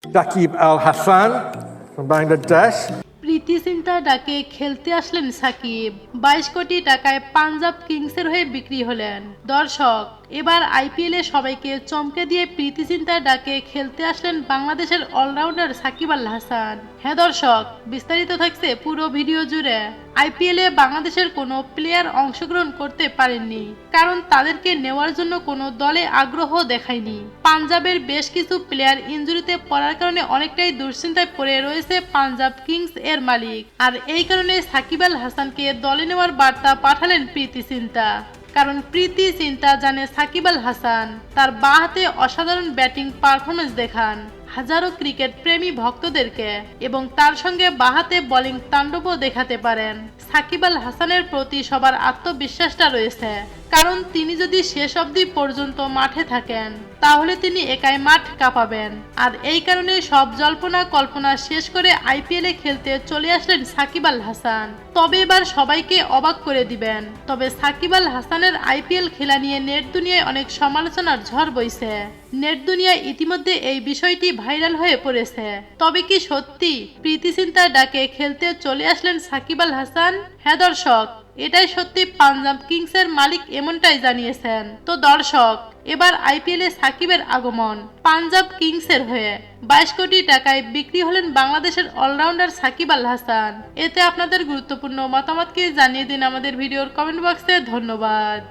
Shakib Al Hassan from Bangladesh. প্রীতি চিন্তা ডাকে খেলতে আসলেন সাকিব। 22 কোটি টাকায় পাঞ্জাব কিংসের হয়ে বিক্রি হলেন। দর্শক, এবার আইপিএলে সবাইকে চমকে দিয়ে প্রীতি চিন্তা ডাকে খেলতে আসলেন বাংলাদেশের অলরাউন্ডার সাকিব আল হাসান। হ্যাঁ দর্শক, বিস্তারিত থাকছে পুরো ভিডিও জুড়ে। আইপিএলে বাংলাদেশের কোনো প্লেয়ার অংশগ্রহণ করতে পারেননি, কারণ তাদেরকে নেওয়ার জন্য কোনো দলে আগ্রহ দেখায়নি। পাঞ্জাবের বেশ কিছু প্লেয়ার ইনজুরিতে পড়ার কারণে অনেকটাই দুশ্চিন্তায় পড়ে রয়েছে পাঞ্জাব কিংস এর মালিক। আর এই কারণে সাকিব আল হাসানকে দলে নেওয়ার বার্তা পাঠালেন প্রীতি চিন্তা। কারণ প্রীতি চিন্তা জানে সাকিব আল হাসান তার বাঁ হাতে অসাধারণ ব্যাটিং পারফরমেন্স দেখান হাজারো ক্রিকেট প্রেমী ভক্তদেরকে, এবং তার সঙ্গে বাহাতে বোলিং তাণ্ডবও দেখাতে পারেন। সাকিব আল হাসানের প্রতি সবার আত্মবিশ্বাসটা রয়েছে, কারণ তিনি যদি শেষ অবধি পর্যন্ত মাঠে থাকেন তাহলে তিনি একাই মাঠ কাঁপাবেন। আর এই কারণে সব জল্পনা কল্পনা শেষ করে আইপিএলে খেলতে চলে আসলেন সাকিব আল হাসান। তবে এবার সবাইকে অবাক করে দিবেন। তবে সাকিব আল হাসানের আইপিএল খেলা নিয়ে নেট দুনিয়ায় অনেক সমালোচনার ঝড় বইছে। নেট দুনিয়ায় ইতিমধ্যে এই বিষয়টি ভাইরাল হয়ে পড়েছে। তবে কি সত্যি প্রীতি চিন্তার ডাকে খেলতে চলে আসলেন সাকিব আল হাসান? হ্যাঁ দর্শক, এটাই সত্যি। পাঞ্জাব কিংসের মালিক এমনটাই জানিয়েছেন। তো দর্শক, এবার আইপিএলে সাকিবের আগমন। পাঞ্জাব কিংসের হয়ে 22 কোটি টাকায় বিক্রি হলেন বাংলাদেশের অলরাউন্ডার সাকিব আল হাসান। এতে আপনাদের গুরুত্বপূর্ণ মতামতকে জানিয়ে দিন আমাদের ভিডিওর কমেন্ট বক্সে। ধন্যবাদ।